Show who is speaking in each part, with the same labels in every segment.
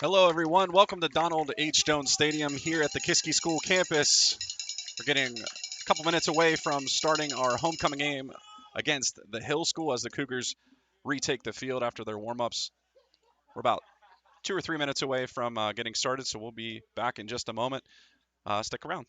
Speaker 1: Hello, everyone. Welcome to Donald H. Jones Stadium here at the Kiski School campus. We're getting a couple minutes away from starting our homecoming game against the Hill School as the Cougars retake the field after their warm-ups. We're about 2 or 3 minutes away from getting started, so we'll be back in just a moment. Stick around.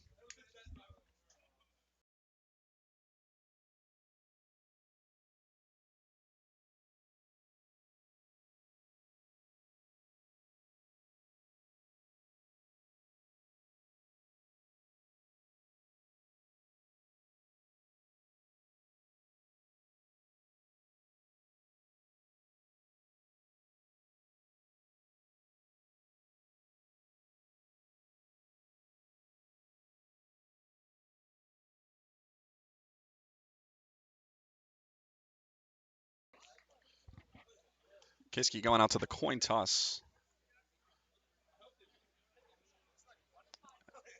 Speaker 1: Kiski going out to the coin toss.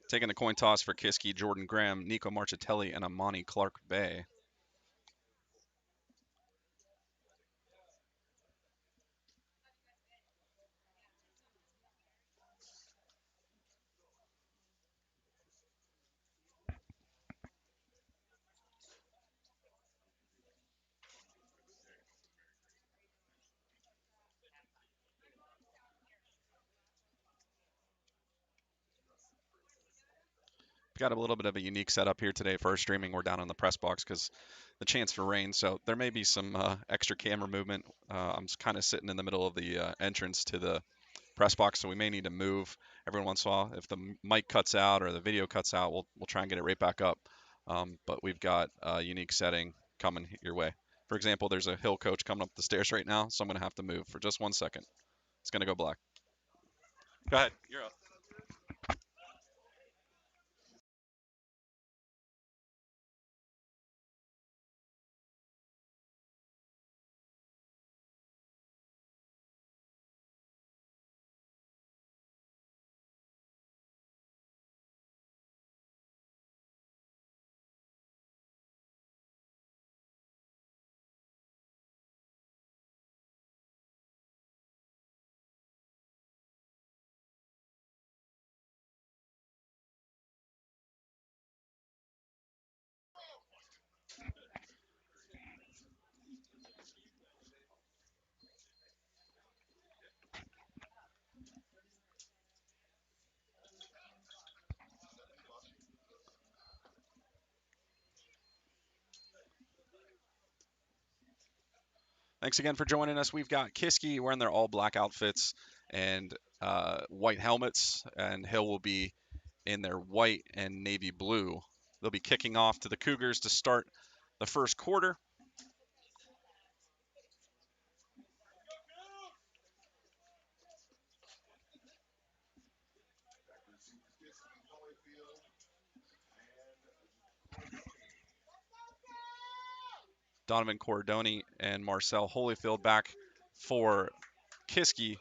Speaker 1: Taking the coin toss for Kiski, Jordan Graham, Nico Martirelli, and Amani Clark Bay. Got a little bit of a unique setup here today for our streaming. We're down in the press box because the chance for rain, so there may be some extra camera movement. I'm kind of sitting in the middle of the entrance to the press box, so we may need to move every once in a while. If the mic cuts out or the video cuts out, we'll try and get it right back up. But we've got a unique setting coming your way. For example, there's a Hill coach coming up the stairs right now, so I'm going to have to move for just 1 second. It's going to go black. Go ahead. You're up. Thanks again for joining us. We've got Kiski wearing their all black outfits and white helmets, and Hill will be in their white and navy blue. They'll be kicking off to the Cougars to start the first quarter. Donovan Cordoni and Marcel Holyfield back for Kiski.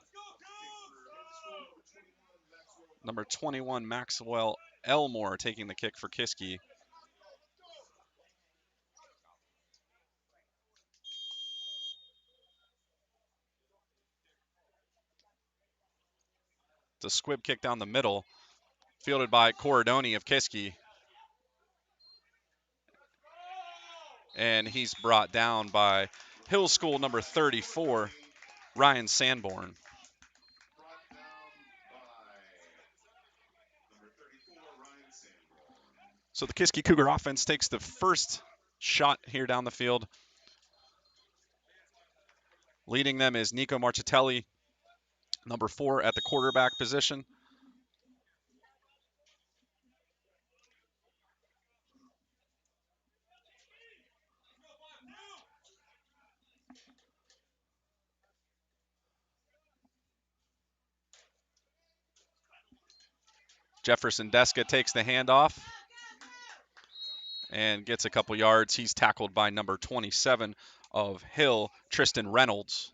Speaker 1: Number 21, Maxwell Elmore taking the kick for Kiski. It's a squib kick down the middle, fielded by Cordoni of Kiski. And he's brought down by Hill School number 34, Ryan Sanborn. So the Kiski Cougar offense takes the first shot here down the field. Leading them is Nico Martirelli, number 4 at the quarterback position. Jefferson Deska takes the handoff and gets a couple yards. He's tackled by number 27 of Hill, Tristan Reynolds.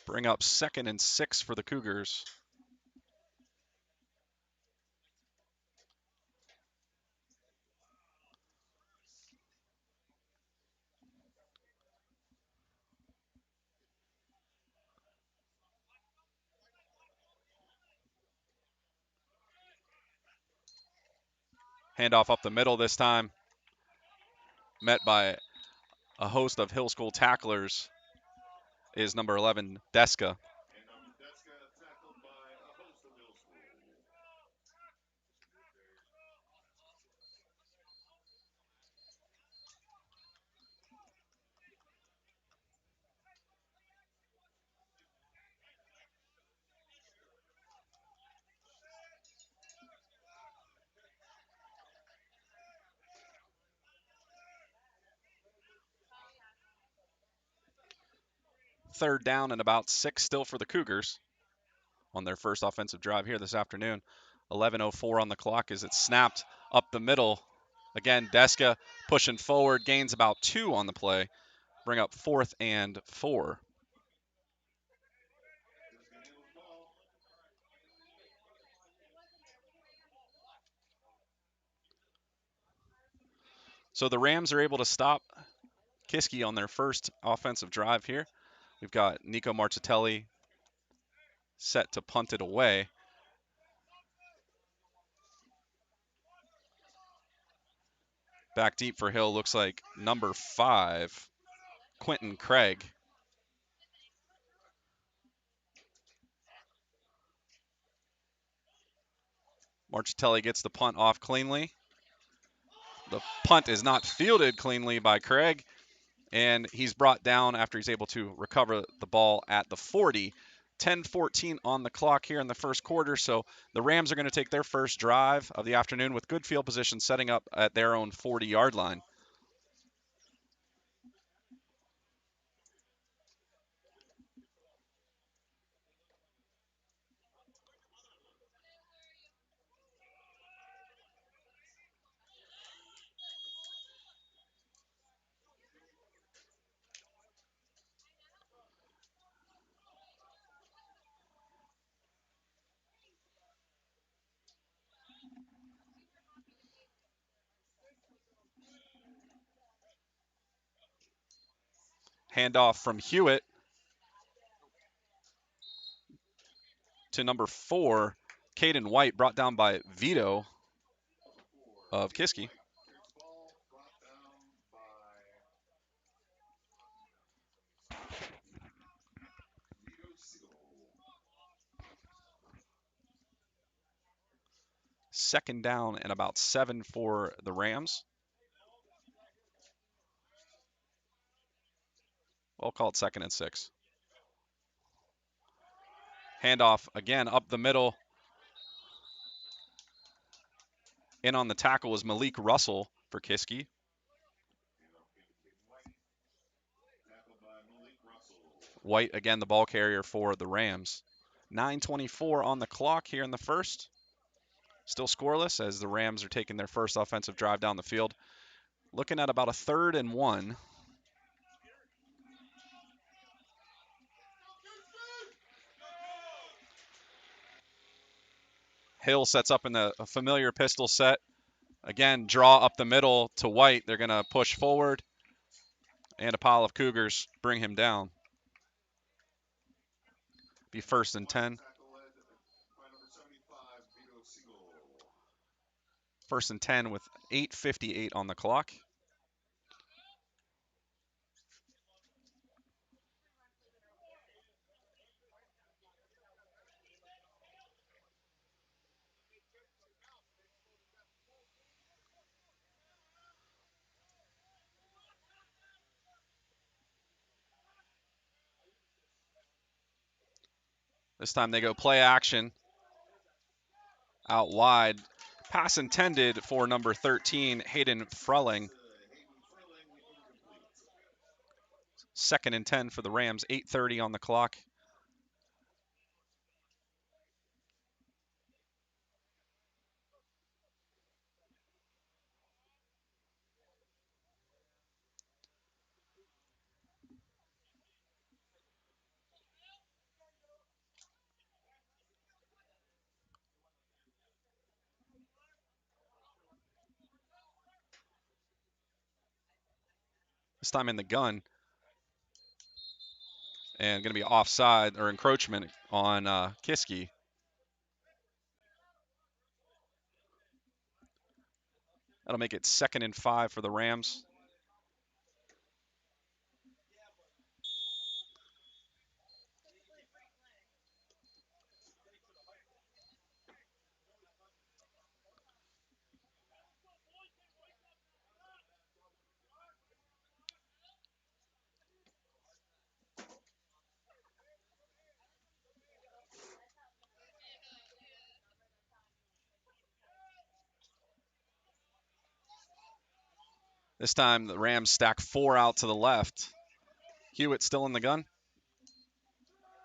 Speaker 1: Bring up 2nd and 6 for the Cougars. Handoff up the middle this time, met by a host of Hill School tacklers, is number 11, Deska. Third down and about 6 still for the Cougars on their first offensive drive here this afternoon. 11:04 on the clock as it's snapped up the middle. Again, Deska pushing forward, gains about 2 on the play. Bring up 4th and 4. So the Rams are able to stop Kiski on their first offensive drive here. We've got Nico Martirelli set to punt it away. Back deep for Hill looks like number 5, Quentin Craig. Marchitelli gets the punt off cleanly. The punt is not fielded cleanly by Craig, and he's brought down after he's able to recover the ball at the 40. 10-14 on the clock here in the first quarter, so the Rams are going to take their first drive of the afternoon with good field position setting up at their own 40-yard line. Handoff from Hewitt to number 4, Caden White, brought down by Vito of Kiski. Second down and about 7 for the Rams. We'll call it 2nd and 6. Handoff again up the middle. In on the tackle is Malik Russell for Kiski. White again the ball carrier for the Rams. 9:24 on the clock here in the first. Still scoreless as the Rams are taking their first offensive drive down the field. Looking at about a 3rd and 1. Hill sets up in the familiar pistol set. Again, draw up the middle to White. They're going to push forward, and a pile of Cougars bring him down. Be 1st and 10. 1st and 10 with 8:58 on the clock. This time they go play action out wide. Pass intended for number 13, Hayden Frelling. 2nd and 10 for the Rams, 8:30 on the clock. This time in the gun. And going to be offside or encroachment on Kiski. That'll make it 2nd and 5 for the Rams. This time the Rams stack 4 out to the left. Hewitt still in the gun.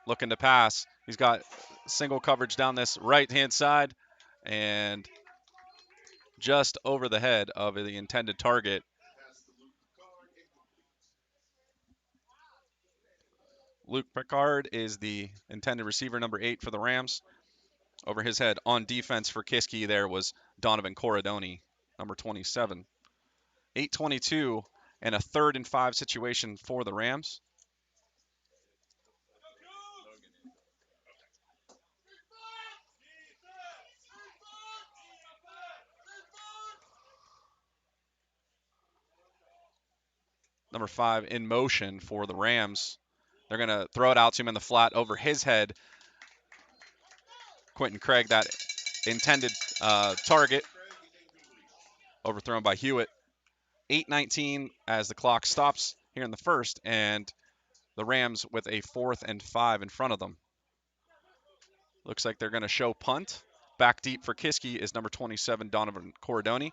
Speaker 1: Looking to pass. He's got single coverage down this right-hand side and just over the head of the intended target. Luke Picard is the intended receiver, number 8 for the Rams. Over his head on defense for Kiski there was Donovan Corridoni, number 27. 8:22 and a 3rd and 5 situation for the Rams. Number 5 in motion for the Rams. They're going to throw it out to him in the flat over his head. Quentin Craig, that intended target, overthrown by Hewitt. 8:19 as the clock stops here in the first, and the Rams with a 4th and 5 in front of them. Looks like they're going to show punt. Back deep for Kiski is number 27, Donovan Corridoni.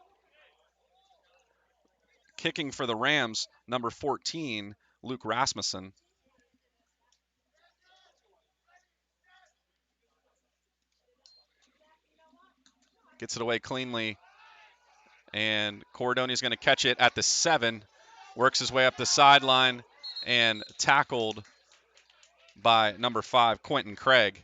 Speaker 1: Kicking for the Rams, number 14, Luke Rasmussen. Gets it away cleanly, and Corridoni's going to catch it at the 7. Works his way up the sideline and tackled by number 5, Quentin Craig.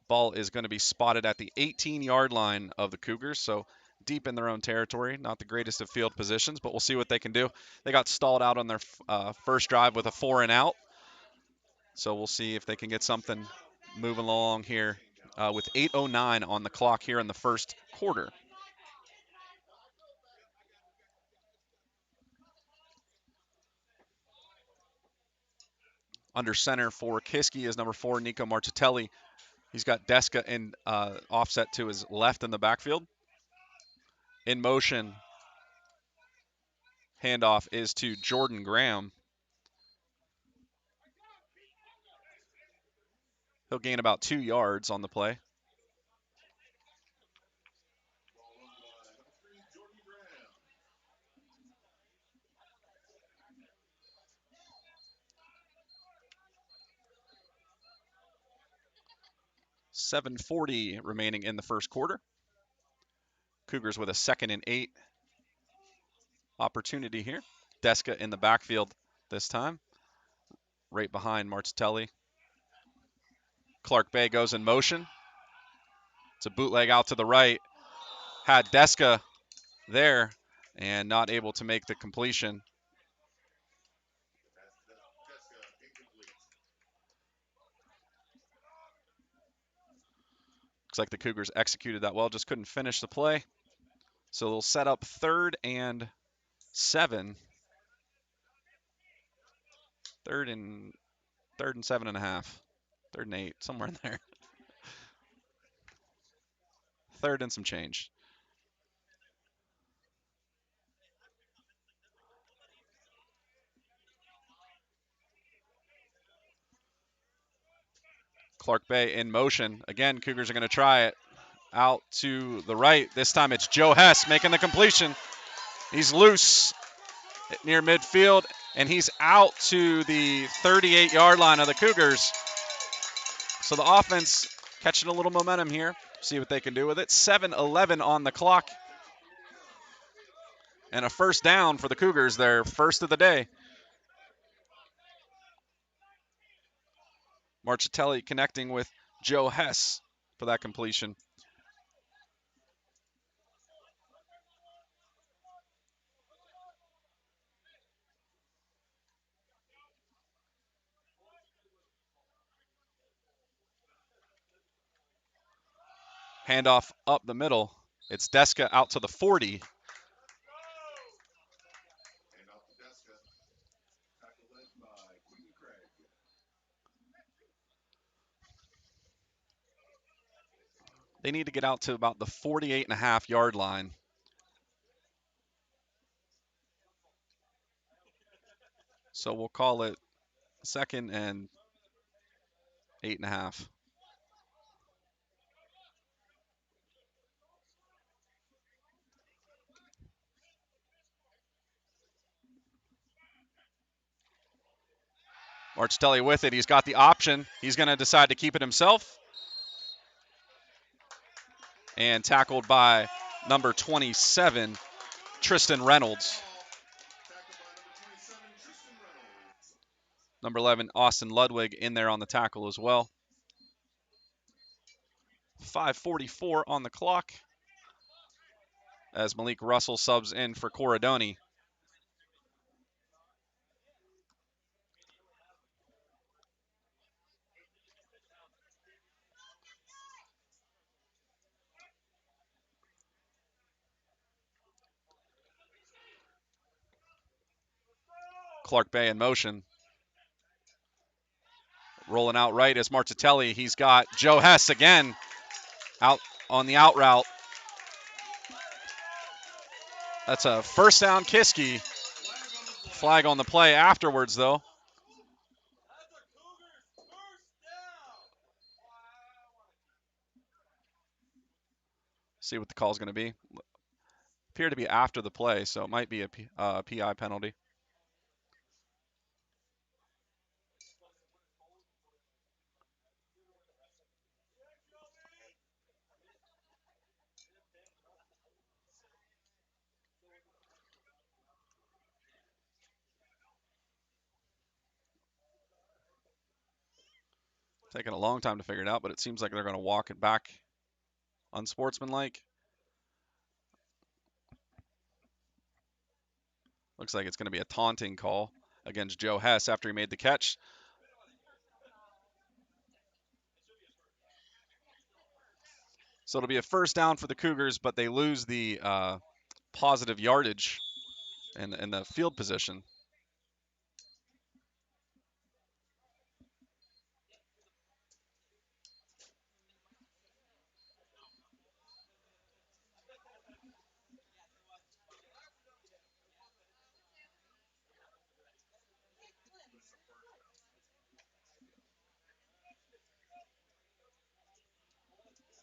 Speaker 1: Ball is going to be spotted at the 18-yard line of the Cougars, so deep in their own territory. Not the greatest of field positions, but we'll see what they can do. They got stalled out on their first drive with a 4 and out, so we'll see if they can get something moving along here with 8:09 on the clock here in the first quarter. Under center for Kiski is number 4, Nico Martirelli. He's got Deska in offset to his left in the backfield. In motion, handoff is to Jordan Graham. He'll gain about 2 yards on the play. $7:40 remaining in the first quarter. Cougars with a 2nd and 8 opportunity here. Deska in the backfield this time, right behind Martirelli. Clark Bay goes in motion. It's a bootleg out to the right. Had Deska there and not able to make the completion. Looks like the Cougars executed that well, just couldn't finish the play. So they'll set up 3rd and 7. 3rd and 7.5. 3rd and 8, somewhere in there. 3rd and some change. Clark Bay in motion. Again, Cougars are going to try it out to the right. This time it's Joe Hess making the completion. He's loose near midfield, and he's out to the 38-yard line of the Cougars. So the offense catching a little momentum here. See what they can do with it. 7:11 on the clock. And a first down for the Cougars, their first of the day. Martirelli connecting with Joe Hess for that completion. Handoff up the middle. It's Deska out to the 40. They need to get out to about the 48.5-yard line. So we'll call it 2nd and 8.5. Martirelli with it. He's got the option. He's going to decide to keep it himself. And tackled by number 27, Tristan Reynolds. Number 11, Austin Ludwig, in there on the tackle as well. 5:44 on the clock as Malik Russell subs in for Corradoni. Clark Bay in motion. Rolling out right is Martirelli. He's got Joe Hess again out on the out route. That's a first down, Kiski. Flag on the play afterwards, though. See what the call is going to be. Appear to be after the play, so it might be a PI penalty. Taking a long time to figure it out, but it seems like they're going to walk it back unsportsmanlike. Looks like it's going to be a taunting call against Joe Hess after he made the catch. So it'll be a first down for the Cougars, but they lose the positive yardage and the field position.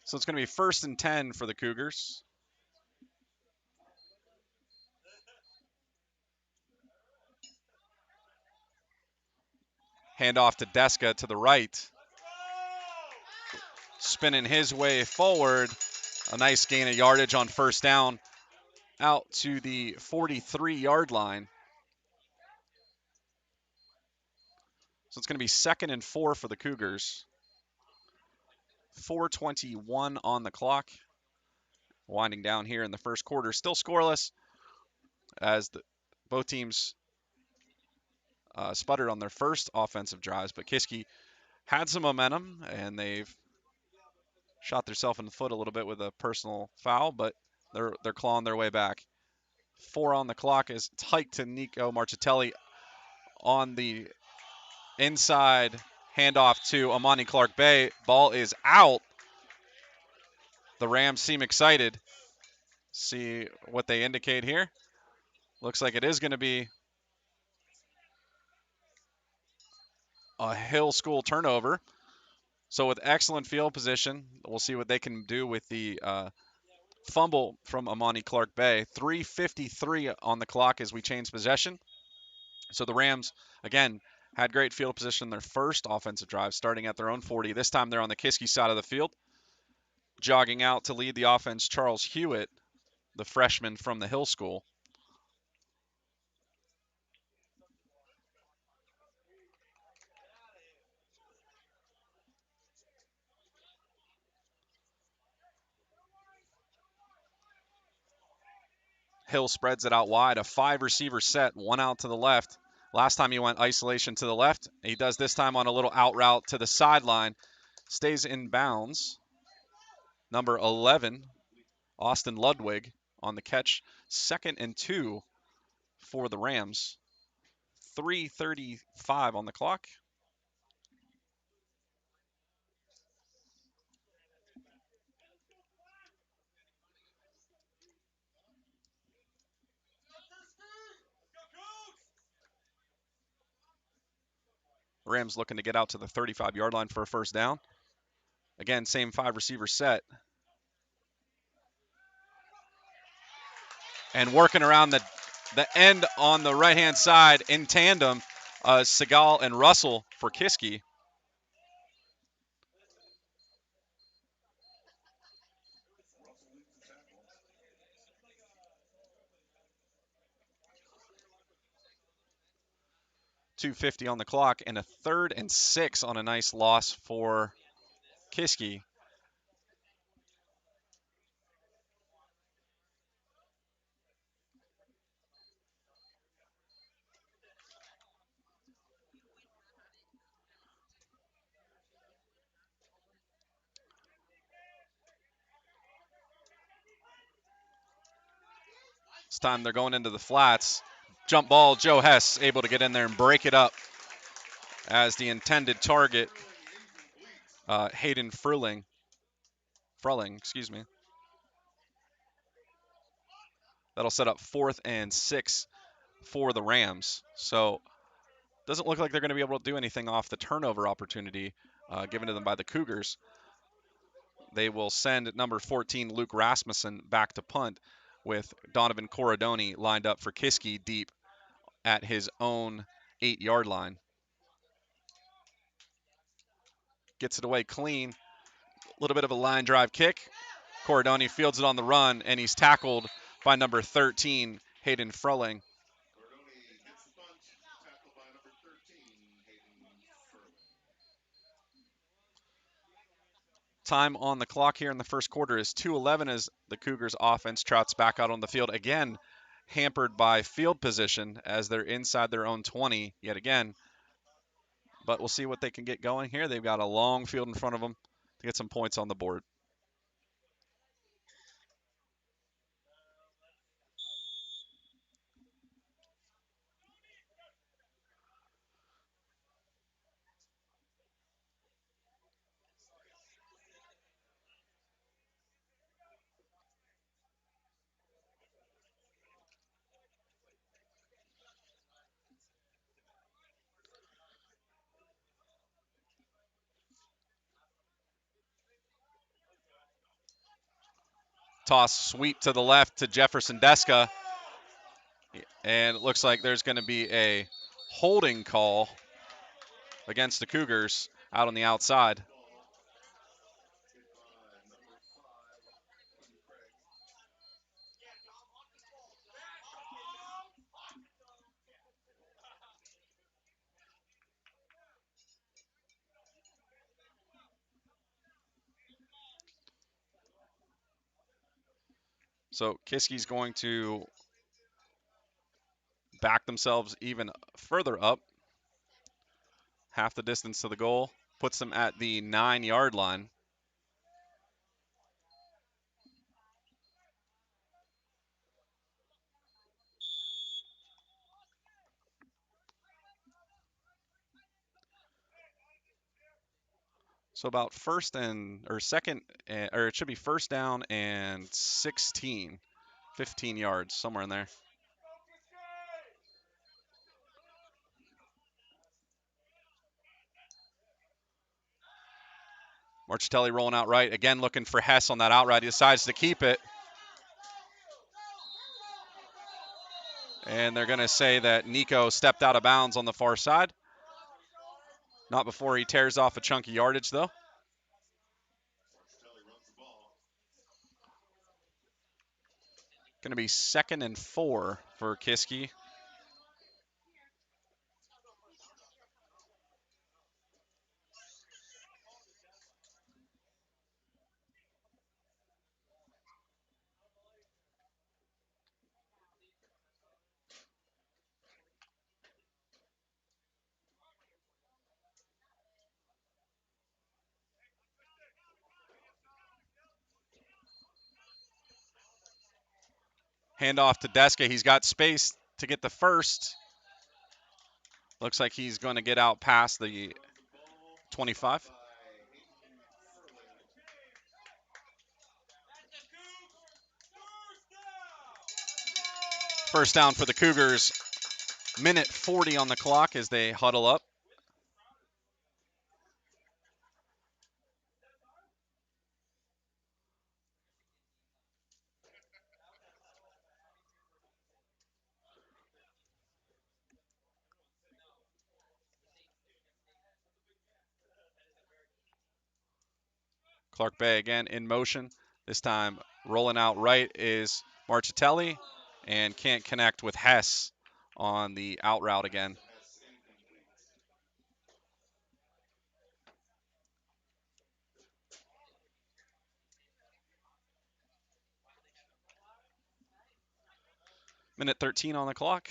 Speaker 1: So it's going to be 1st and 10 for the Cougars. Handoff to Deska to the right. Spinning his way forward. A nice gain of yardage on first down out to the 43-yard line. So it's going to be 2nd and 4 for the Cougars. 4:21 on the clock. Winding down here in the first quarter. Still scoreless as both teams sputtered on their first offensive drives, but Kiski had some momentum, and they've shot themselves in the foot a little bit with a personal foul, but they're clawing their way back. 4 on the clock is hiked to Nico Martirelli on the inside. Handoff to Amani Clark Bay. Ball is out. The Rams seem excited. See what they indicate here. Looks like it is going to be a Hill School turnover. So with excellent field position, we'll see what they can do with the fumble from Amani Clark Bay. 3:53 on the clock as we change possession. So the Rams, again, had great field position in their first offensive drive, starting at their own 40. This time they're on the Kiski side of the field. Jogging out to lead the offense, Charles Hewitt, the freshman from the Hill School. Hill spreads it out wide, a 5-receiver set, one out to the left. Last time he went isolation to the left. He does this time on a little out route to the sideline. Stays in bounds. Number 11, Austin Ludwig on the catch. 2nd and 2 for the Rams. 3:35 on the clock. Rams looking to get out to the 35-yard line for a first down. Again, same 5 receiver set. And working around the end on the right-hand side in tandem, Segal and Russell for Kiski. .250 on the clock, and a 3rd and 6 on a nice loss for Kiski. This time they're going into the flats. Jump ball, Joe Hess able to get in there and break it up as the intended target, Hayden Frulling, excuse me. That'll set up 4th and 6 for the Rams. So doesn't look like they're going to be able to do anything off the turnover opportunity given to them by the Cougars. They will send number 14, Luke Rasmussen, back to punt with Donovan Corradoni lined up for Kiski deep at his own 8-yard line. Gets it away clean. A little bit of a line drive kick. Corradoni fields it on the run, and he's tackled by number 13, Hayden Frulling. Time on the clock here in the first quarter is 2:11 as the Cougars offense trots back out on the field again, hampered by field position as they're inside their own 20 yet again. But we'll see what they can get going here. They've got a long field in front of them to get some points on the board. Toss sweep to the left to Jefferson Deska. And it looks like there's going to be a holding call against the Cougars out on the outside. So Kiski's going to back themselves even further up. Half the distance to the goal. Puts them at the 9-yard line. So about it should be first down and 16, 15 yards, somewhere in there. Martirelli rolling out right. Again, looking for Hess on that outright. He decides to keep it. And they're going to say that Nico stepped out of bounds on the far side. Not before he tears off a chunk of yardage, though. Going to be 2nd and 4 for Kiski. Hand off to Deska. He's got space to get the first. Looks like he's going to get out past the 25. First down for the Cougars. Minute 40 on the clock as they huddle up. Clark Bay again in motion. This time rolling out right is Martirelli and can't connect with Hess on the out route again. Minute 13 on the clock.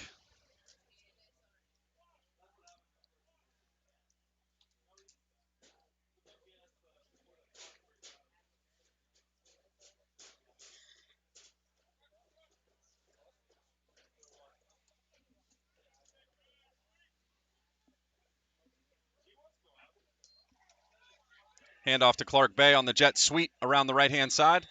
Speaker 1: Handoff to Clark Bay on the jet sweep around the right-hand side.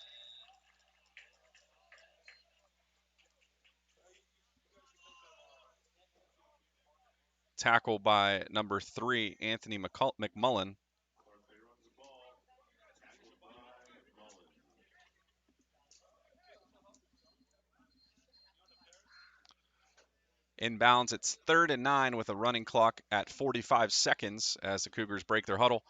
Speaker 1: Tackle by number 3, Anthony McMullen. Inbounds, it's 3rd and 9 with a running clock at 45 seconds as the Cougars break their huddle.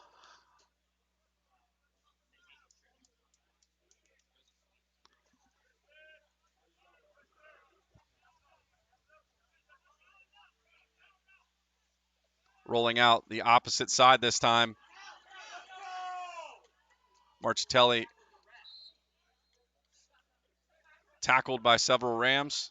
Speaker 1: Rolling out the opposite side this time. Martirelli tackled by several Rams.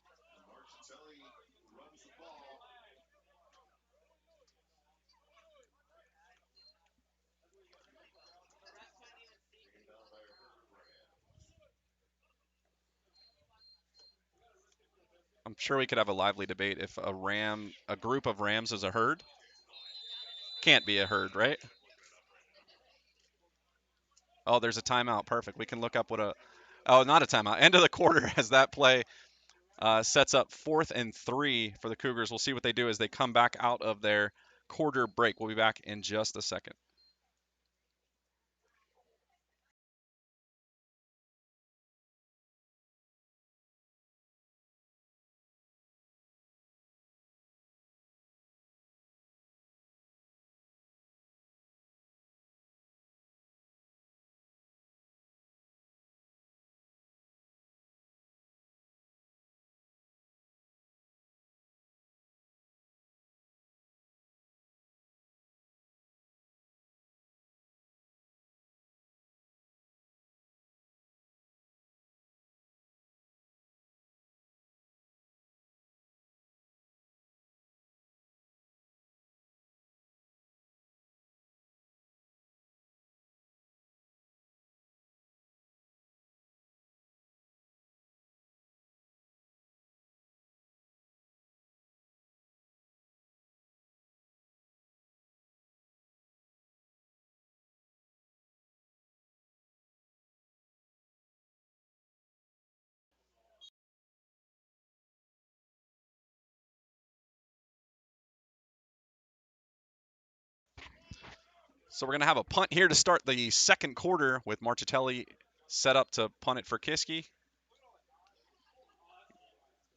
Speaker 1: I'm sure we could have a lively debate if a group of Rams is a herd. Can't be a herd, right? Oh, there's a timeout. Perfect. We can look up not a timeout. End of the quarter as that play sets up 4th and 3 for the Cougars. We'll see what they do as they come back out of their quarter break. We'll be back in just a second. So we're going to have a punt here to start the second quarter with Martirelli set up to punt it for Kiski.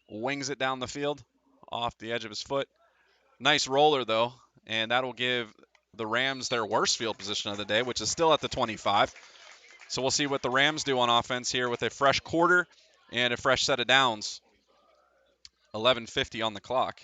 Speaker 1: Wings it down the field off the edge of his foot. Nice roller, though, and that'll give the Rams their worst field position of the day, which is still at the 25. So we'll see what the Rams do on offense here with a fresh quarter and a fresh set of downs. 11:50 on the clock.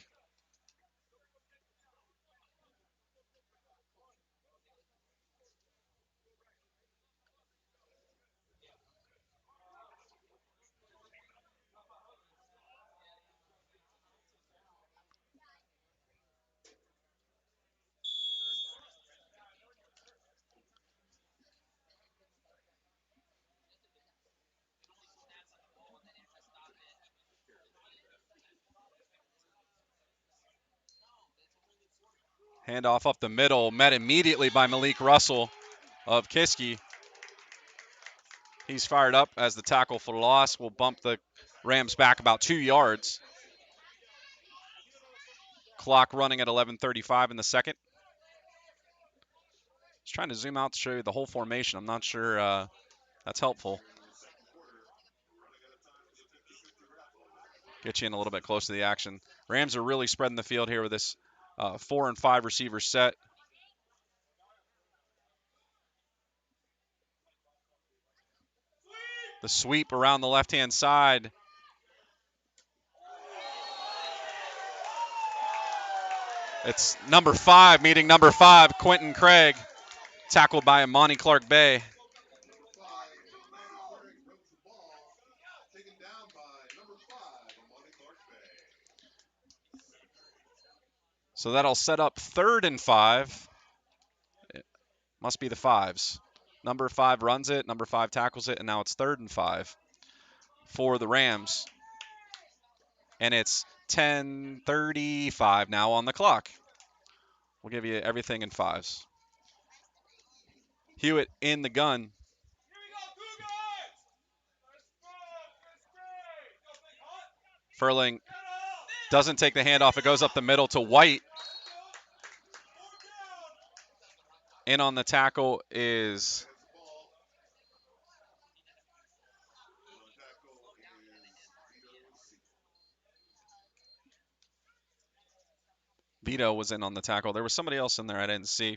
Speaker 1: Handoff up the middle, met immediately by Malik Russell of Kiski. He's fired up as the tackle for loss will bump the Rams back about 2 yards. Clock running at 11:35 in the second. Just trying to zoom out to show you the whole formation. I'm not sure that's helpful. Get you in a little bit close to the action. Rams are really spreading the field here with this 4 and 5 receiver set. The sweep around the left-hand side. It's number 5 meeting number 5, Quentin Craig, tackled by Imani Clark Bay. So that'll set up 3rd and 5. It must be the 5s. Number 5 runs it, number 5 tackles it, and now it's 3rd and 5 for the Rams. And it's 10:35 now on the clock. We'll give you everything in 5s. Hewitt in the gun. Furling doesn't take the handoff. It goes up the middle to White. In on the tackle is Vito was in on the tackle. There was somebody else in there I didn't see. I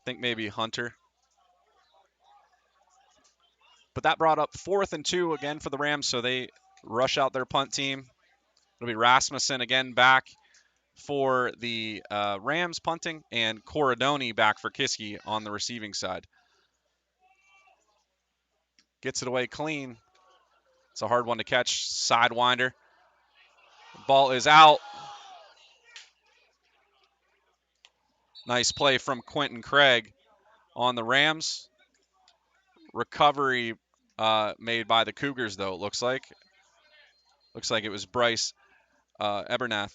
Speaker 1: think maybe Hunter. But that brought up 4th and 2 again for the Rams, so they rush out their punt team. It'll be Rasmussen again back for the Rams punting, and Corradoni back for Kiski on the receiving side. Gets it away clean. It's a hard one to catch. Sidewinder. Ball is out. Nice play from Quentin Craig on the Rams. Recovery made by the Cougars, though, it looks like. Looks like it was Bryce Ebernath.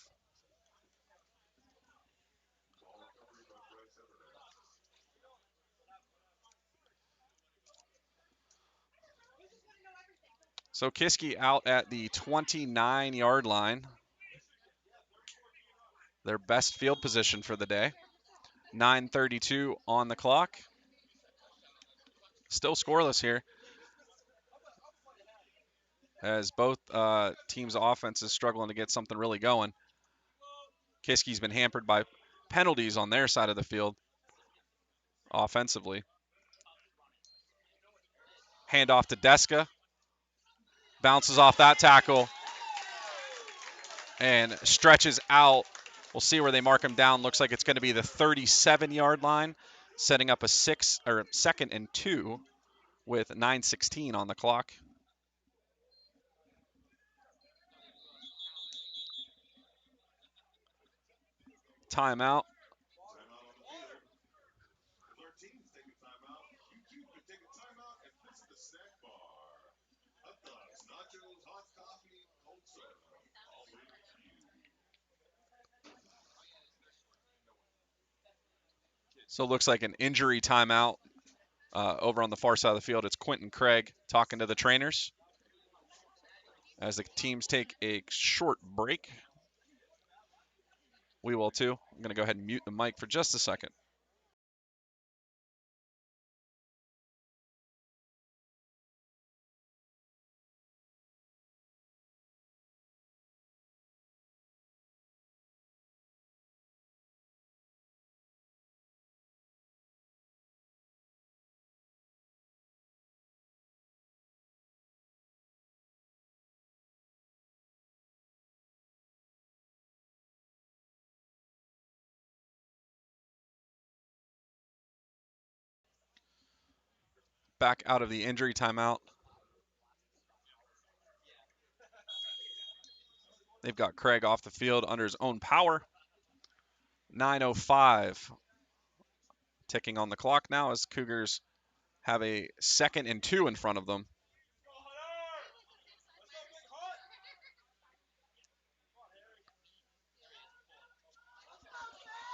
Speaker 1: So Kiski out at the 29-yard line. Their best field position for the day. 9:32 on the clock. Still scoreless here, as both teams' offenses struggling to get something really going. Kiski's been hampered by penalties on their side of the field offensively. Handoff to Deska. Bounces off that tackle and stretches out. We'll see where they mark him down. Looks like it's going to be the 37-yard line, setting up a 2nd and 2 with 9:16 on the clock. Timeout. So it looks like an injury timeout over on the far side of the field. It's Quentin Craig talking to the trainers as the teams take a short break. We will too. I'm going to go ahead and mute the mic for just a second. Back out of the injury timeout. They've got Craig off the field under his own power. 9:05 ticking on the clock now as Cougars have a 2nd and 2 in front of them.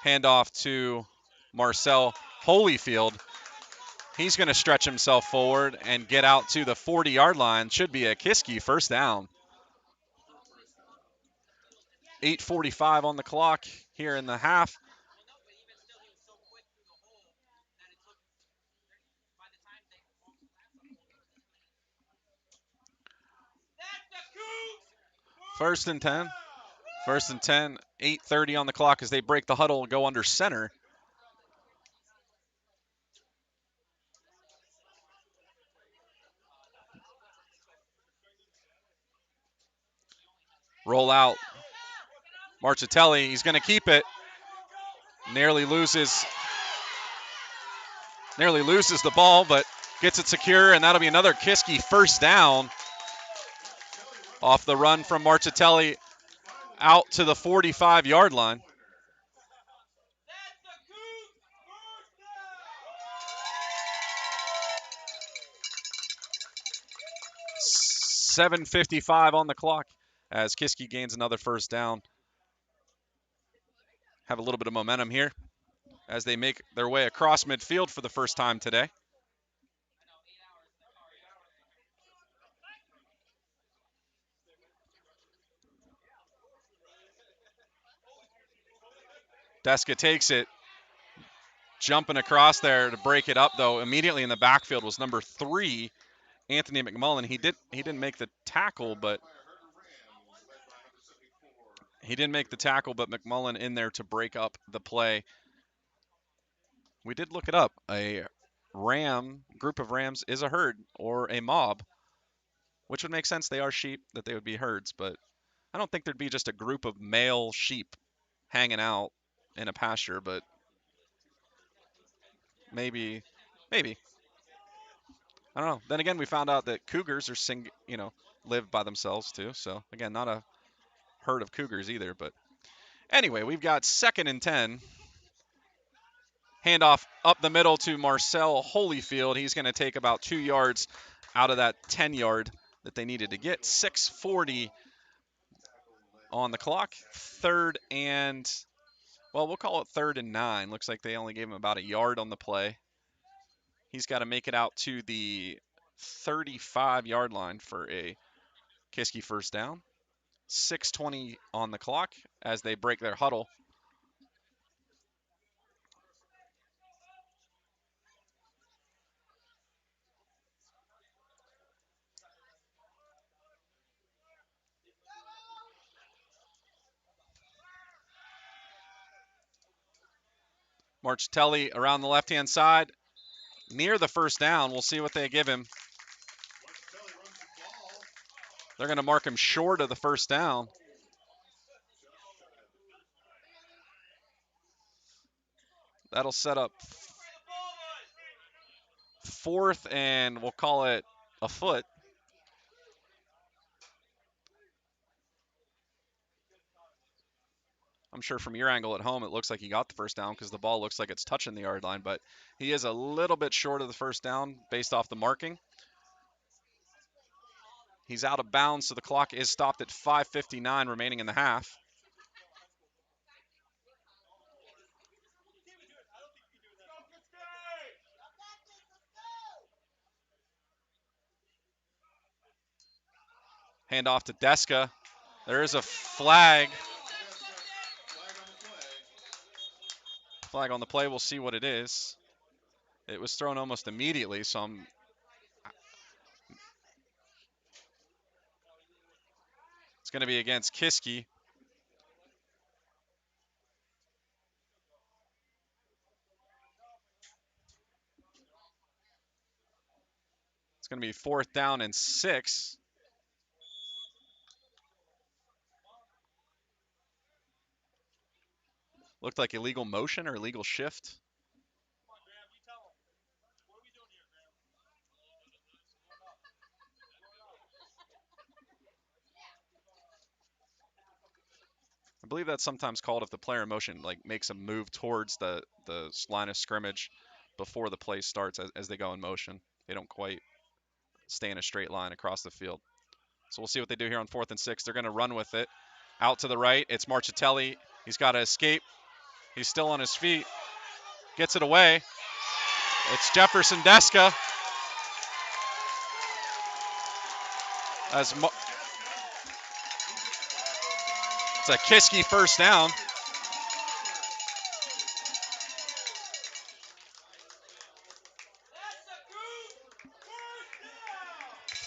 Speaker 1: Handoff to Marcel Holyfield. He's going to stretch himself forward and get out to the 40-yard line. Should be a Kiski first down. 8:45 on the clock here in the half. First and 10. First and 10, 8:30 on the clock as they break the huddle and go under center. Roll out. Martirelli, he's going to keep it. Nearly loses the ball, but gets it secure, and that'll be another Kiski first down off the run from Martirelli out to the 45-yard line. 7:55 on the clock as Kiski gains another first down. Have a little bit of momentum here as they make their way across midfield for the first time today. Deska takes it, jumping across there to break it up, though. Immediately in the backfield was number 3, Anthony McMullen. He didn't make the tackle, but McMullen in there to break up the play. We did look it up. A group of rams is a herd or a mob, which would make sense. They are sheep, that they would be herds, but I don't think there'd be just a group of male sheep hanging out in a pasture, but maybe. I don't know. Then again, we found out that cougars live by themselves too. So again, not a herd of cougars either. But anyway, we've got 2nd and 10. Handoff up the middle to Marcel Holyfield. He's going to take about 2 yards out of that 10-yard that they needed to get. 6:40 on the clock. We'll call it 3rd and 9. Looks like they only gave him about a yard on the play. He's got to make it out to the 35-yard line for a Kiski first down. 6:20 on the clock as they break their huddle. Martirelli around the left-hand side, near the first down. We'll see what they give him. They're going to mark him short of the first down. That'll set up 4th and we'll call it a foot. I'm sure from your angle at home, it looks like he got the first down because the ball looks like it's touching the yard line, but he is a little bit short of the first down based off the marking. He's out of bounds, so the clock is stopped at 5:59 remaining in the half. Hand off to Deska. There is a flag. Flag on the play. We'll see what it is. It was thrown almost immediately, so it's going to be against Kiski. It's going to be 4th down and 6. Looked like illegal motion or illegal shift. I believe that's sometimes called if the player in motion makes a move towards the line of scrimmage before the play starts as they go in motion. They don't quite stay in a straight line across the field. So we'll see what they do here on 4th and 6. They're going to run with it. Out to the right, it's Martirelli. He's got to escape. He's still on his feet. Gets it away. It's Jefferson Deska. It's a Kiski first down.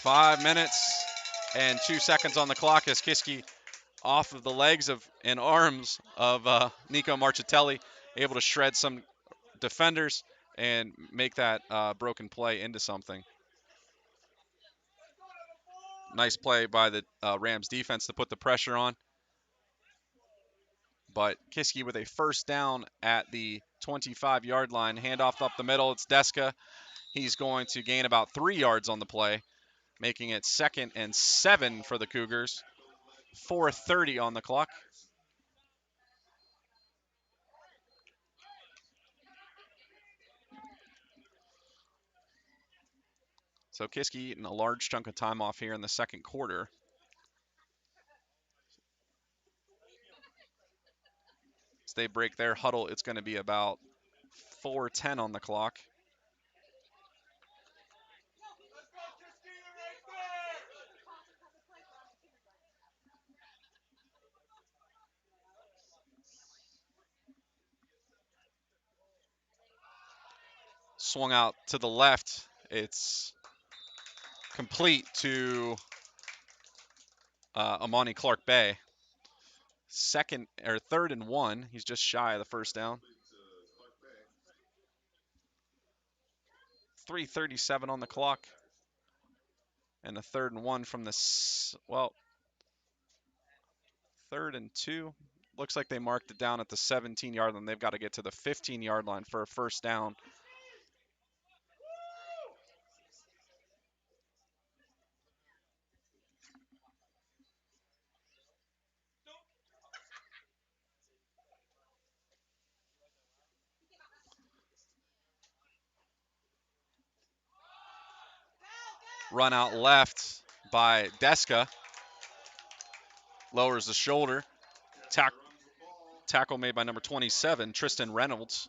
Speaker 1: Five minutes and 2 seconds on the clock as Kiski off of the legs of and arms of Nico Martirelli, able to shred some defenders and make that broken play into something. Nice play by the Rams defense to put the pressure on. But Kiski with a first down at the 25-yard line. Handoff up the middle. It's Deska. He's going to gain about 3 yards on the play, making it 2nd and 7 for the Cougars. 4:30 on the clock. So Kiski eating a large chunk of time off here in the second quarter. As they break their huddle, it's going to be about 4:10 on the clock. Swung out to the left. It's complete to Amani Clark Bay. 3rd and 1. He's just shy of the first down. 3:37 on the clock. And a 3rd and 1 from the, 3rd and 2. Looks like they marked it down at the 17-yard line. They've got to get to the 15-yard line for a first down. Run out left by Deska. Lowers the shoulder. Tackle made by number 27, Tristan Reynolds.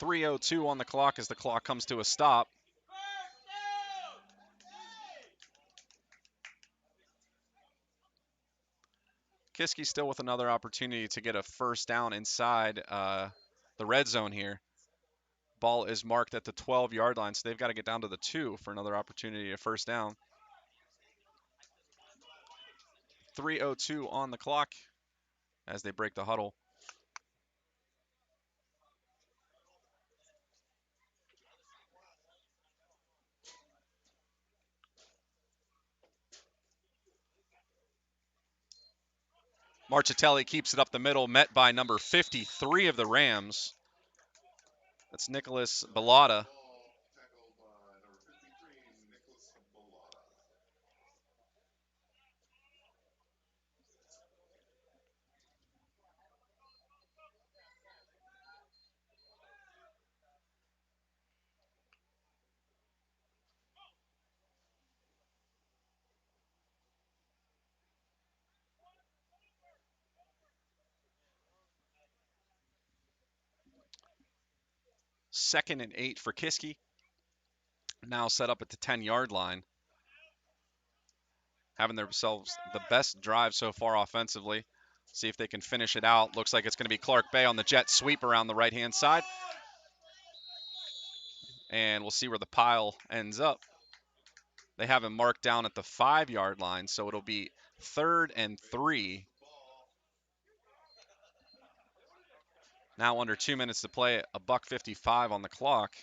Speaker 1: 3:02 on the clock as the clock comes to a stop. Kiski still with another opportunity to get a first down inside the red zone here. Ball is marked at the 12-yard line, so they've got to get down to the 2 for another opportunity to first down. 3:02 on the clock as they break the huddle. Martirelli keeps it up the middle, met by number 53 of the Rams. That's Nicholas Ballard. Second and 8 for Kiski. Now set up at the 10-yard line. Having themselves the best drive so far offensively. See if they can finish it out. Looks like it's going to be Clark Bay on the jet sweep around the right-hand side. And we'll see where the pile ends up. They have him marked down at the 5-yard line, so it'll be 3rd and 3. Now under 2 minutes to play, a $1:55 on the clock.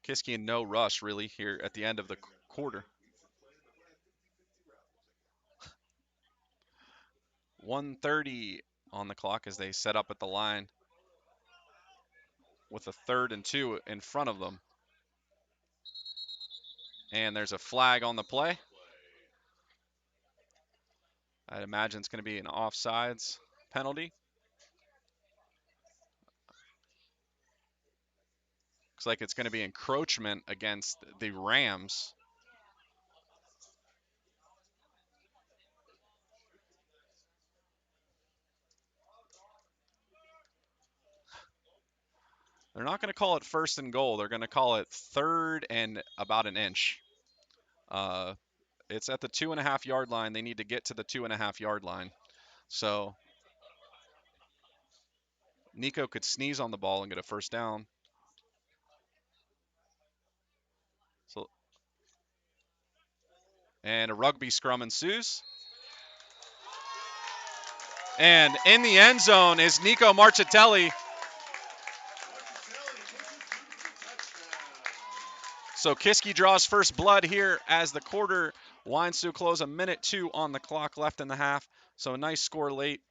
Speaker 1: Kiski in no rush, really, here at the end of the quarter. 1:30 on the clock as they set up at the line with a 3rd and 2 in front of them. And there's a flag on the play. I'd imagine it's going to be an offsides penalty. Looks like it's going to be encroachment against the Rams. They're not going to call it 1st and goal. They're going to call it 3rd and about an inch. It's at the 2.5-yard line. They need to get to the 2.5-yard line. So Nico could sneeze on the ball and get a 1st down. So, and a rugby scrum ensues. And in the end zone is Nico Martirelli. So Kiski draws first blood here as the quarter winds to a close. 1:02 on the clock left in the half. So a nice score late.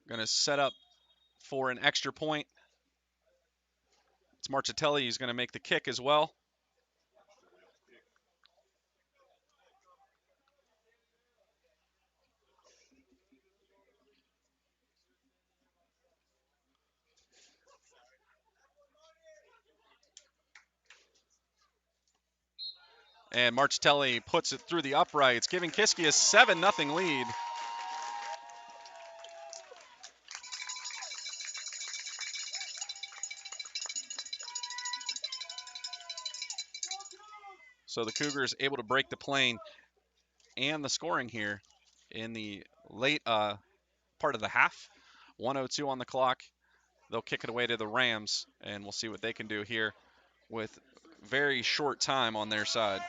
Speaker 1: Going to set up for an extra point. It's Martirelli. He's going to make the kick as well. And Martirelli puts it through the uprights, giving Kiski a 7-0 lead. So the Cougars able to break the plane and the scoring here in the late part of the half. 1:02 on the clock. They'll kick it away to the Rams, and we'll see what they can do here with very short time on their side.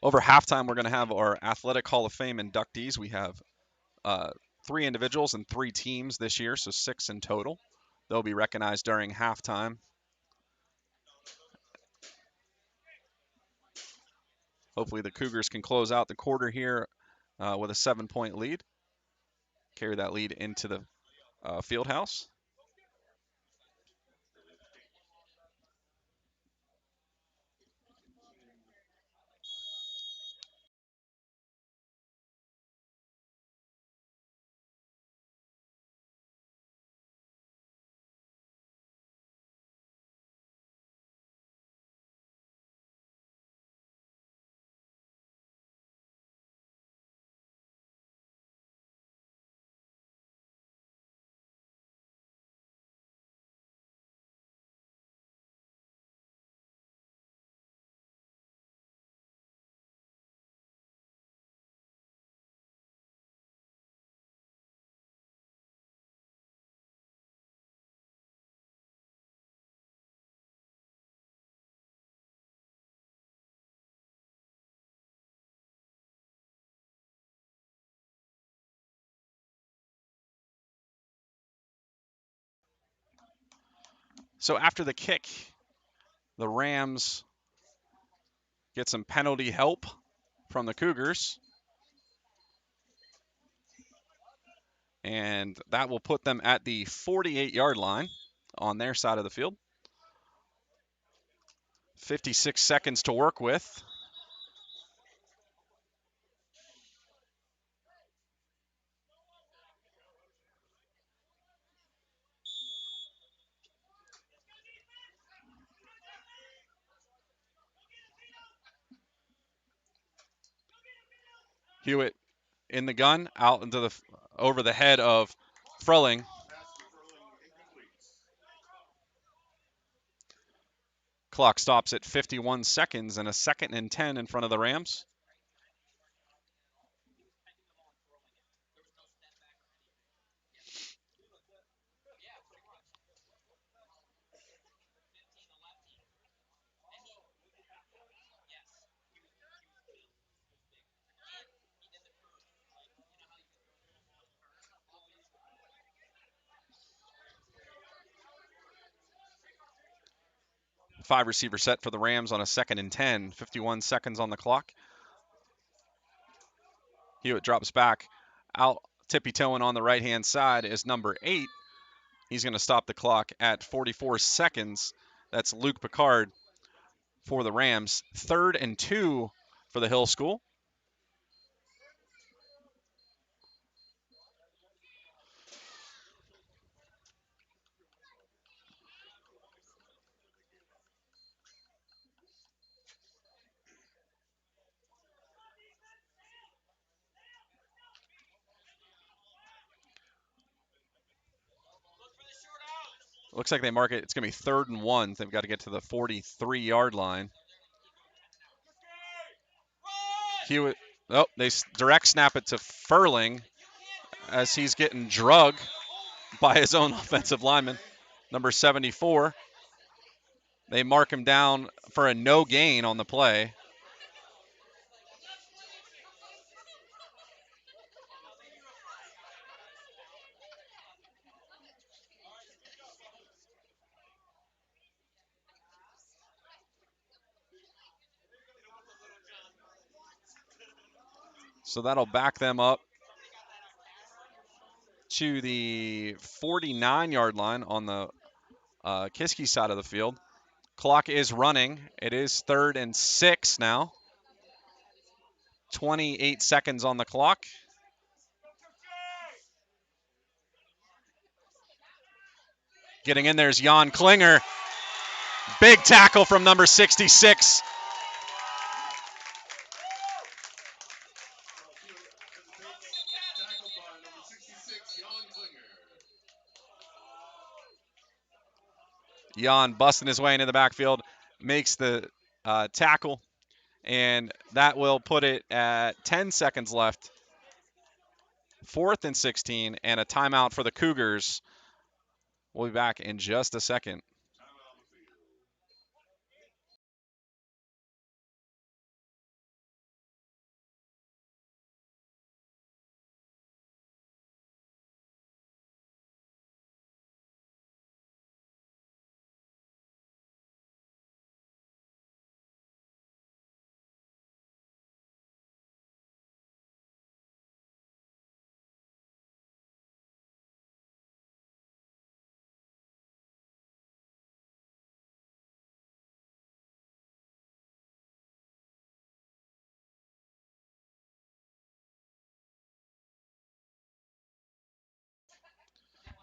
Speaker 1: Over halftime, we're going to have our Athletic Hall of Fame inductees. We have 3 individuals and 3 teams this year, so 6 in total. They'll be recognized during halftime. Hopefully the Cougars can close out the quarter here with a 7-point lead. Carry that lead into the field house. So after the kick, the Rams get some penalty help from the Cougars. And that will put them at the 48-yard line on their side of the field. 56 seconds to work with. Hewitt in the gun, out into the over the head of Frelling. Clock stops at 51 seconds and a 2nd and 10 in front of the Rams. 5 receiver set for the Rams on a 2nd and 10. 51 seconds on the clock. Hewitt drops back. Out tippy-toeing on the right-hand side is number 8. He's going to stop the clock at 44 seconds. That's Luke Picard for the Rams. 3rd and 2 for the Hill School. Looks like they mark it. It's going to be 3rd and 1. They've got to get to the 43-yard line. Hewitt, oh, they direct snap it to Furling as he's getting drugged by his own offensive lineman, number 74. They mark him down for a no gain on the play. So that'll back them up to the 49-yard line on the Kiski side of the field. Clock is running. It is 3rd and 6 now. 28 seconds on the clock. Getting in there is Jan Klinger. Big tackle from number 66. Jan busting his way into the backfield, makes the tackle, and that will put it at 10 seconds left. 4th and 16, and a timeout for the Cougars. We'll be back in just a second.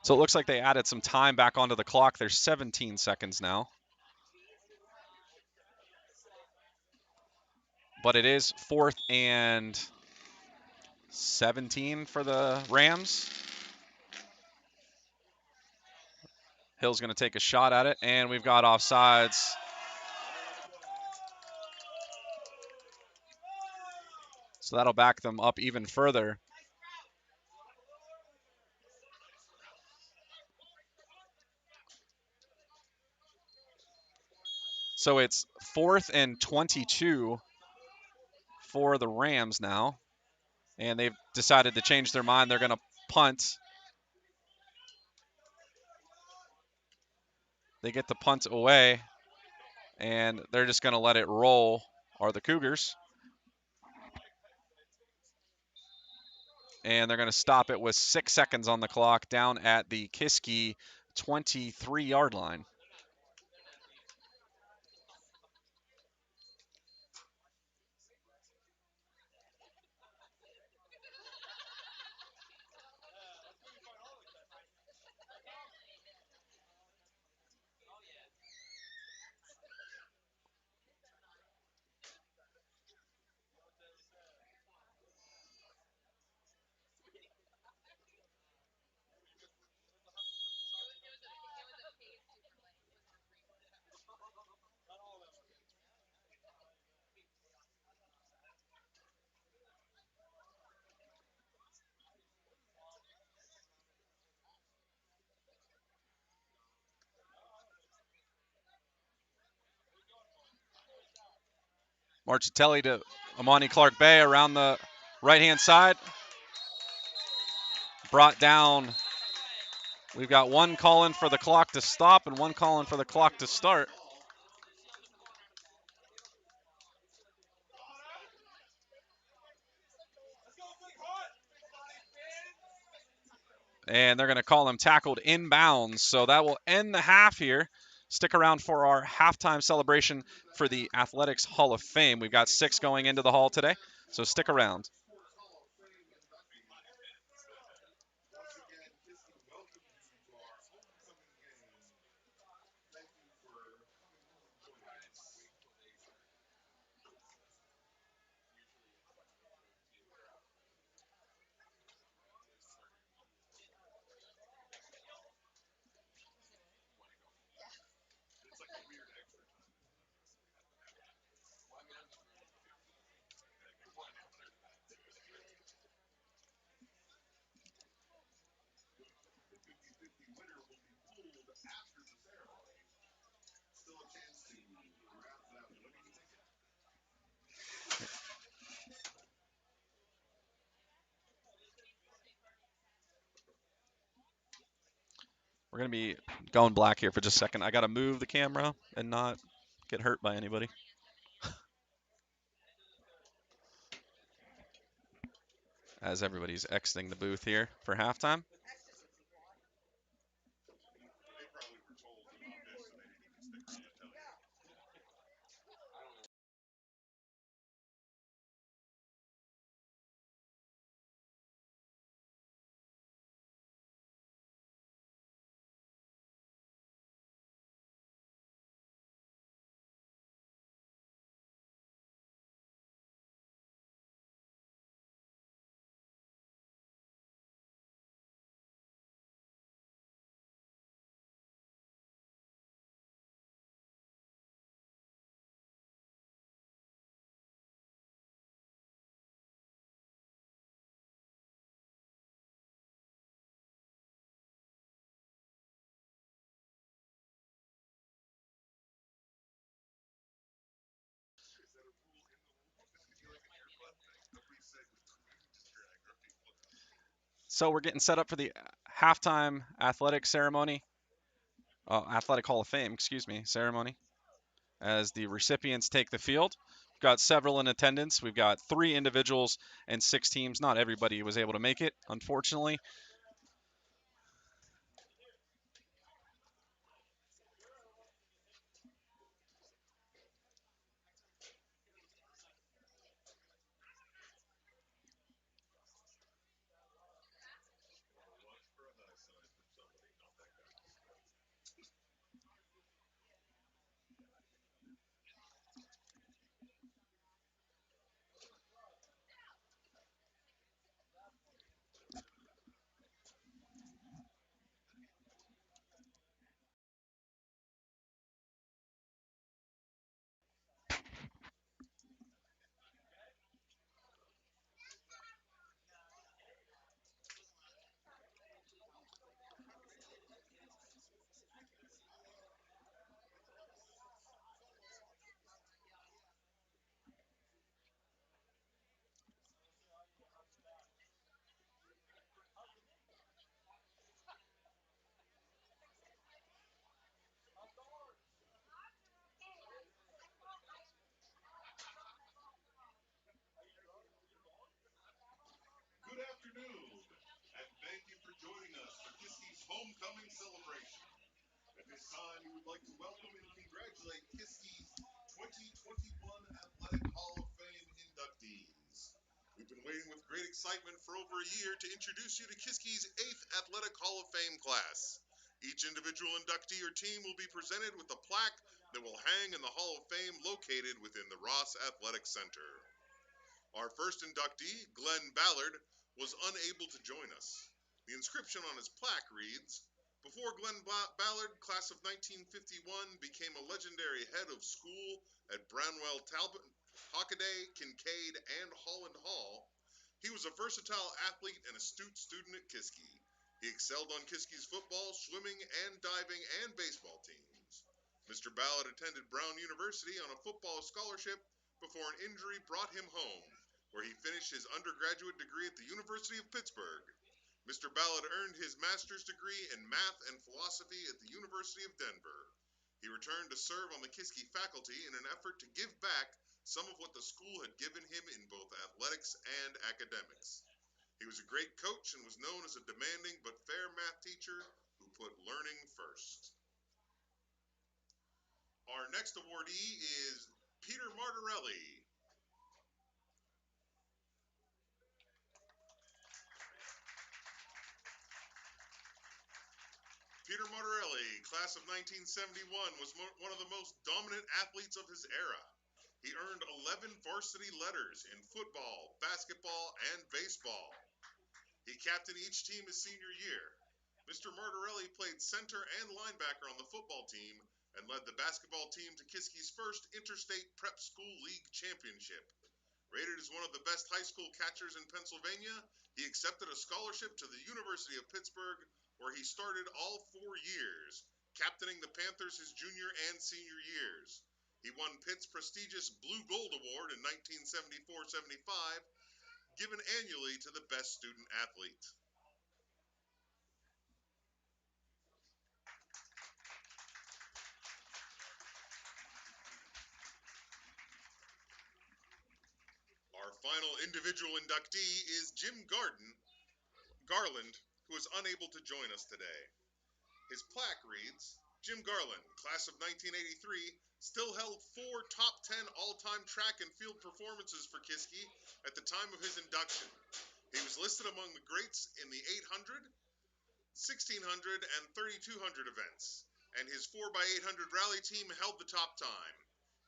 Speaker 1: So it looks like they added some time back onto the clock. There's 17 seconds now. But it is 4th and 17 for the Rams. Hill's going to take a shot at it, and we've got offsides. So that'll back them up even further. So it's 4th and 22 for the Rams now. And they've decided to change their mind. They're going to punt. They get the punt away, and they're just going to let it roll, are the Cougars. And they're going to stop it with 6 seconds on the clock down at the Kiski 23-yard line. Martirelli to Amani Clark Bay around the right-hand side. Brought down. We've got one calling for the clock to stop and one calling for the clock to start. And they're going to call him tackled inbounds. So that will end the half here. Stick around for our halftime celebration for the Athletics Hall of Fame. We've got 6 going into the hall today, so stick around. We're going to be going black here for just a second. I got to move the camera and not get hurt by anybody. As everybody's exiting the booth here for halftime. So we're getting set up for the halftime athletic ceremony, Athletic Hall of Fame, excuse me, ceremony, as the recipients take the field. We've got several in attendance. We've got 3 individuals and 6 teams. Not everybody was able to make it, unfortunately.
Speaker 2: Good afternoon, and thank you for joining us for Kiski's homecoming celebration. At this time, we would like to welcome and congratulate Kiski's 2021 Athletic Hall of Fame inductees. We've been waiting with great excitement for over a year to introduce you to Kiski's 8th Athletic Hall of Fame class. Each individual inductee or team will be presented with a plaque that will hang in the Hall of Fame located within the Ross Athletic Center. Our first inductee, Glenn Ballard, was unable to join us. The inscription on his plaque reads, "Before Glenn Ballard, class of 1951, became a legendary head of school at Branwell Talbot, Hockaday, Kincaid, and Holland Hall, he was a versatile athlete and astute student at Kiski. He excelled on Kiski's football, swimming, and diving and baseball teams. Mr. Ballard attended Brown University on a football scholarship before an injury brought him home, where he finished his undergraduate degree at the University of Pittsburgh. Mr. Ballard earned his master's degree in math and philosophy at the University of Denver. He returned to serve on the Kiski faculty in an effort to give back some of what the school had given him in both athletics and academics. He was a great coach and was known as a demanding but fair math teacher who put learning first. Our next awardee is Peter Martirelli. Peter Martirelli, class of 1971, was one of the most dominant athletes of his era. He earned 11 varsity letters in football, basketball, and baseball. He captained each team his senior year. Mr. Martirelli played center and linebacker on the football team and led the basketball team to Kiski's first Interstate Prep School League championship. Rated as one of the best high school catchers in Pennsylvania, he accepted a scholarship to the University of Pittsburgh, where he started all 4 years, captaining the Panthers his junior and senior years. He won Pitt's prestigious Blue Gold Award in 1974-75, given annually to the best student athlete. Our final individual inductee is Jim Garland, who is unable to join us today. His plaque reads, Jim Garland, class of 1983, still held 4 top 10 all-time track and field performances for Kiski at the time of his induction. He was listed among the greats in the 800, 1600, and 3200 events, and his 4x800 rally team held the top time.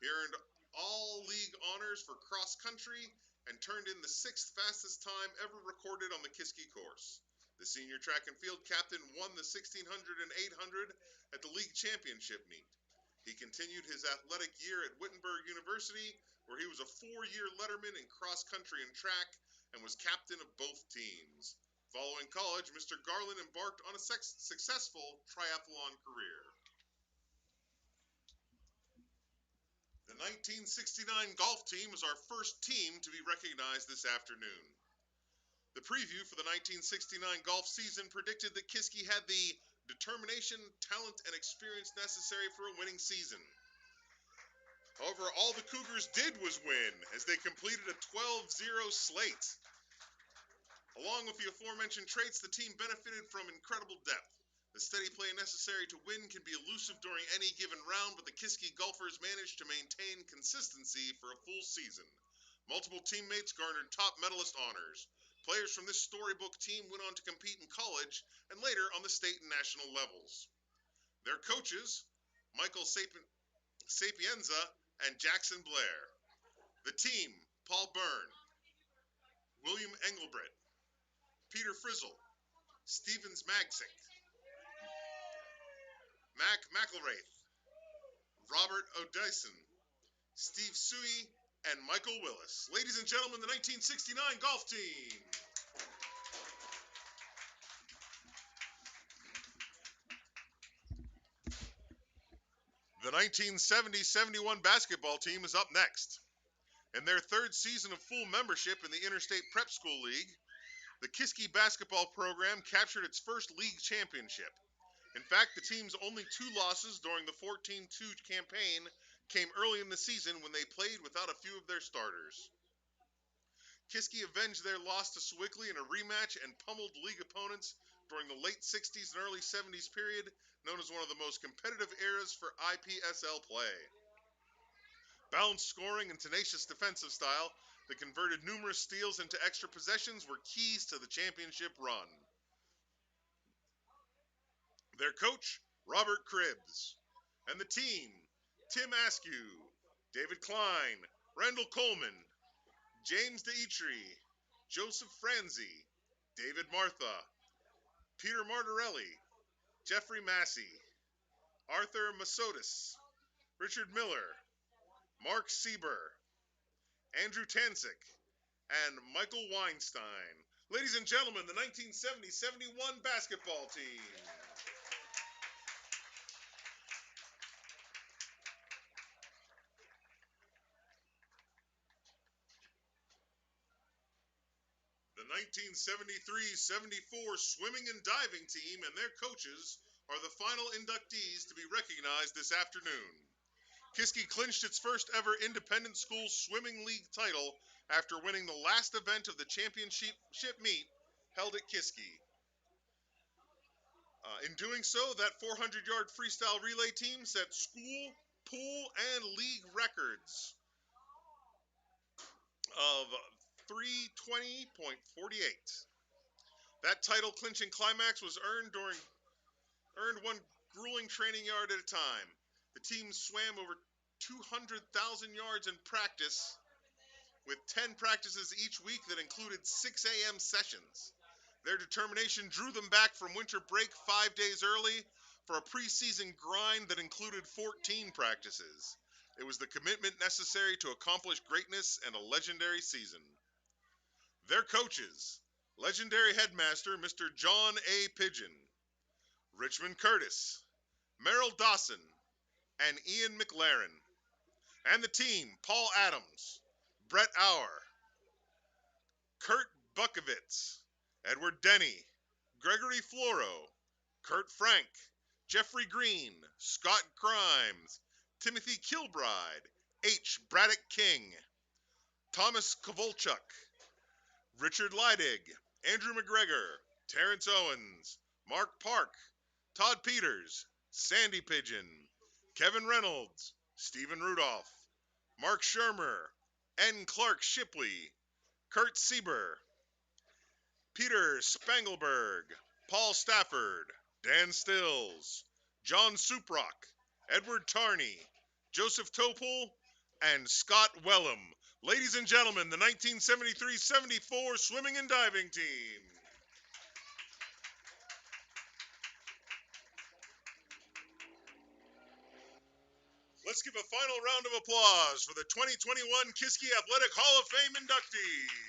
Speaker 2: He earned all league honors for cross country and turned in the 6th fastest time ever recorded on the Kiski course. The senior track and field captain won the 1600 and 800 at the league championship meet. He continued his athletic year at Wittenberg University, where he was a 4-year letterman in cross country and track and was captain of both teams. Following college, Mr. Garland embarked on a successful triathlon career. The 1969 golf team is our first team to be recognized this afternoon. The preview for the 1969 golf season predicted that Kiski had the determination, talent, and experience necessary for a winning season. However, all the Cougars did was win, as they completed a 12-0 slate. Along with the aforementioned traits, the team benefited from incredible depth. The steady play necessary to win can be elusive during any given round, but the Kiski golfers managed to maintain consistency for a full season. Multiple teammates garnered top medalist honors. Players from this storybook team went on to compete in college and later on the state and national levels. Their coaches, Michael Sapienza and Jackson Blair. The team, Paul Byrne, William Engelbrett, Peter Frizzle, Stevens Magsick, Mac McElraith, Robert O'Dyson, Steve Suey, and Michael Willis. Ladies and gentlemen, the 1969 golf team. The 1970-71 basketball team is up next. In their 3rd season of full membership in the Interstate Prep School League, the Kiski basketball program captured its first league championship. In fact, the team's only 2 losses during the 14-2 campaign came early in the season when they played without a few of their starters. Kiski avenged their loss to Sewickley in a rematch and pummeled league opponents during the late 60s and early 70s period, known as one of the most competitive eras for IPSL play. Balanced scoring and tenacious defensive style that converted numerous steals into extra possessions were keys to the championship run. Their coach, Robert Cribbs, and the team, Tim Askew, David Klein, Randall Coleman, James DeItri, Joseph Franzi, David Martha, Peter Martirelli, Jeffrey Massey, Arthur Masotis, Richard Miller, Mark Sieber, Andrew Tansick, and Michael Weinstein. Ladies and gentlemen, the 1970-71 basketball team. The 1973-74 swimming and diving team and their coaches are the final inductees to be recognized this afternoon. Kiski clinched its first ever independent school swimming league title after winning the last event of the championship meet held at Kiski. In doing so, that 400-yard freestyle relay team set school, pool, and league records of 320.48. That title clinching climax was earned one grueling training yard at a time. The team swam over 200,000 yards in practice, with 10 practices each week that included 6 a.m. sessions. Their determination drew them back from winter break 5 days early for a preseason grind that included 14 practices. It was the commitment necessary to accomplish greatness and a legendary season. Their coaches, legendary headmaster Mr. John A. Pigeon, Richmond Curtis, Merrill Dawson, and Ian McLaren. And the team, Paul Adams, Brett Auer, Kurt Bukovitz, Edward Denny, Gregory Floro, Kurt Frank, Jeffrey Green, Scott Grimes, Timothy Kilbride, H. Braddock King, Thomas Kovalchuk, Richard Leidig, Andrew McGregor, Terrence Owens, Mark Park, Todd Peters, Sandy Pigeon, Kevin Reynolds, Stephen Rudolph, Mark Shermer, N. Clark Shipley, Kurt Sieber, Peter Spangelberg, Paul Stafford, Dan Stills, John Suprock, Edward Tarney, Joseph Topol, and Scott Wellham. Ladies and gentlemen, the 1973-74 swimming and diving team. Let's give a final round of applause for the 2021 Kiski Athletic Hall of Fame inductees.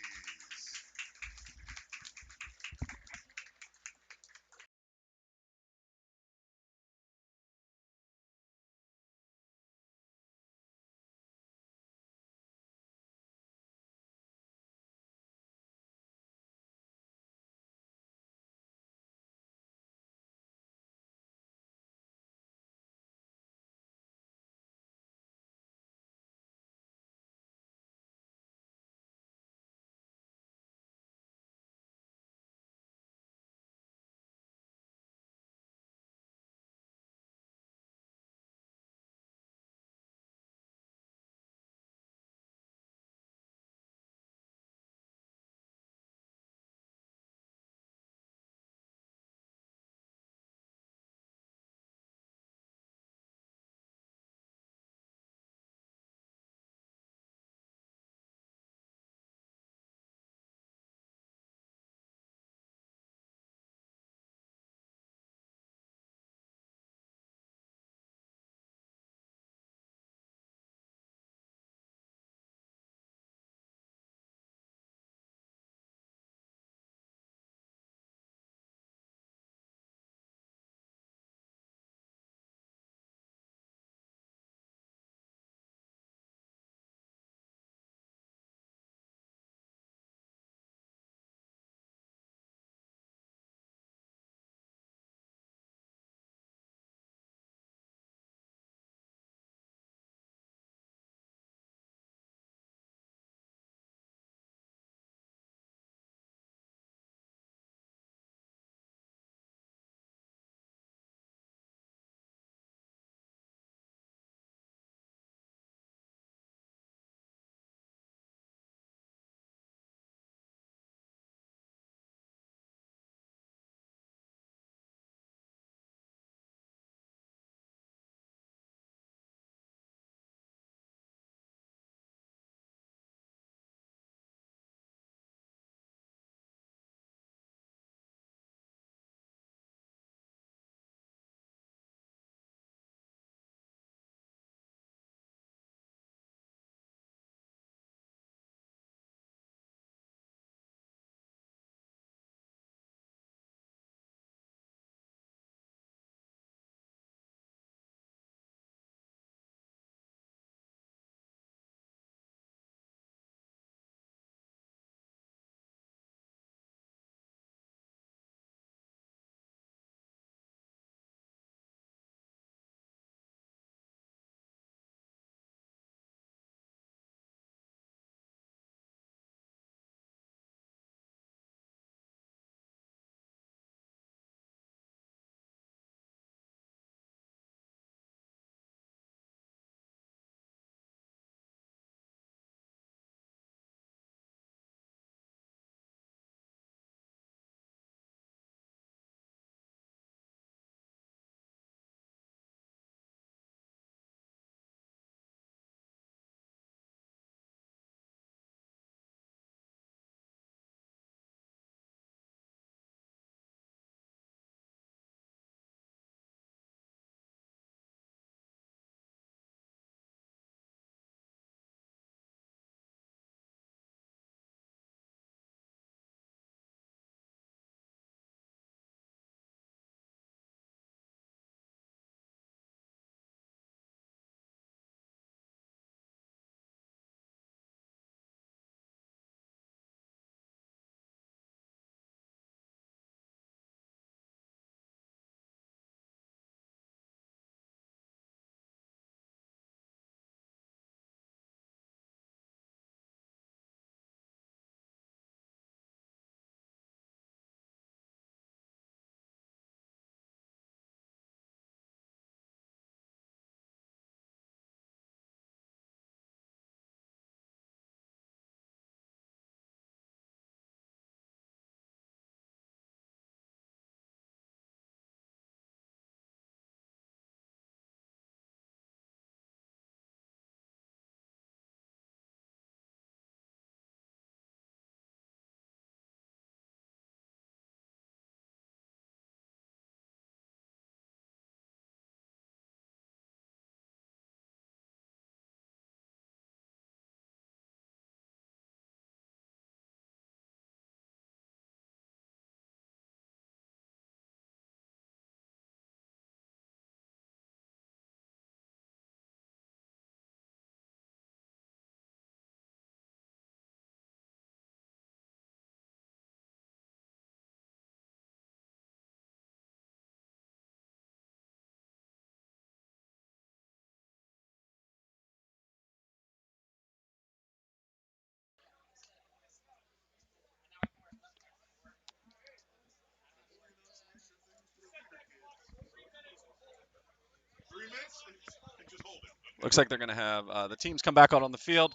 Speaker 2: minutes and just hold it. Okay?
Speaker 1: Looks like they're going to have the teams come back out on the field.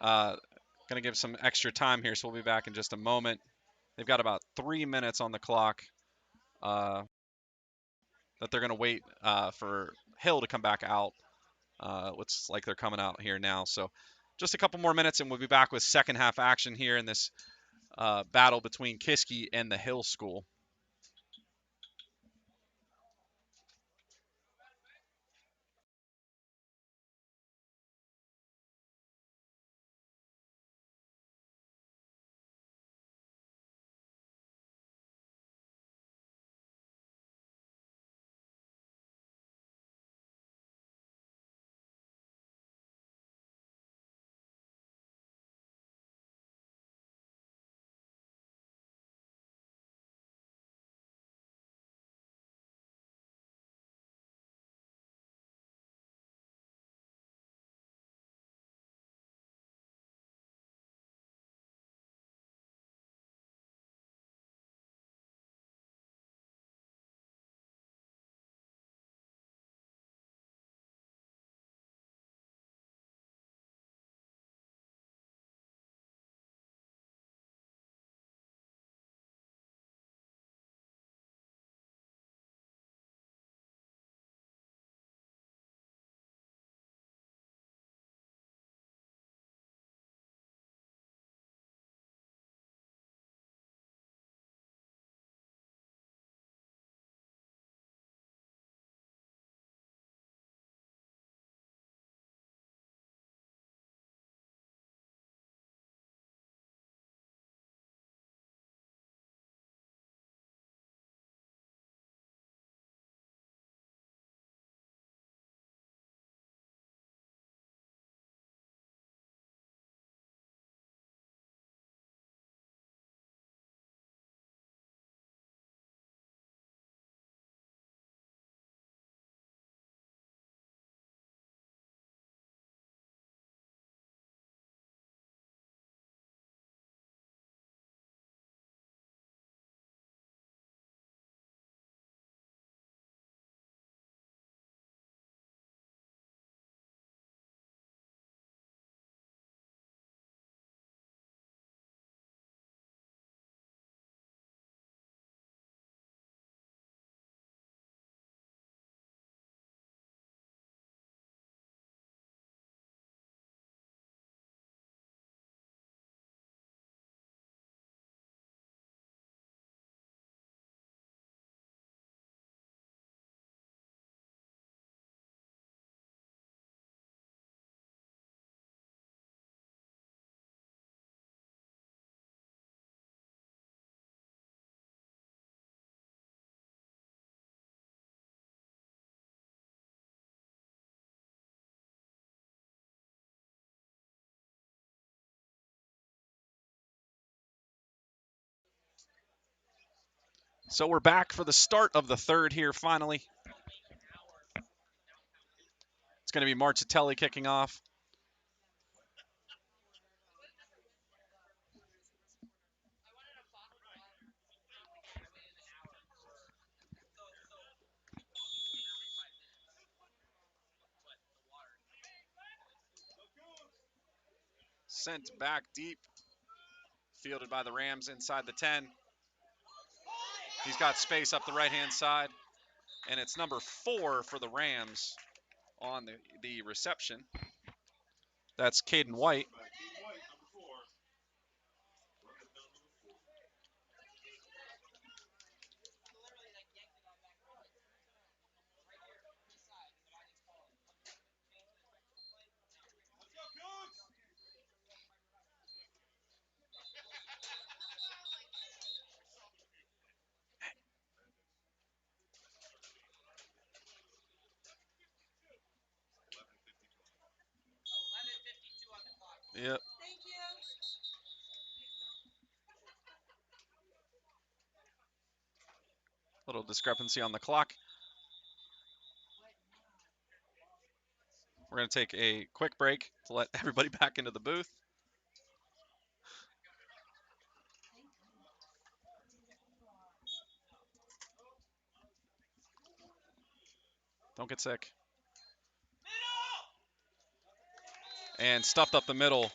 Speaker 1: Going to give some extra time here, so we'll be back in just a moment. They've got about 3 minutes on the clock uh, that they're going to wait for Hill to come back out. Looks like they're coming out here now. So just a couple more minutes, and we'll be back with second half action here in this battle between Kiski and the Hill School. So we're back for the start of the third here finally. It's going to be Martirelli kicking off. Sent back deep. Fielded by the Rams inside the 10. He's got space up the right-hand side. And it's number 4 for the Rams on the reception. That's Caden White. Yep. Little discrepancy on the clock. We're going to take a quick break to let everybody back into the booth. Don't get sick. And stuffed up the middle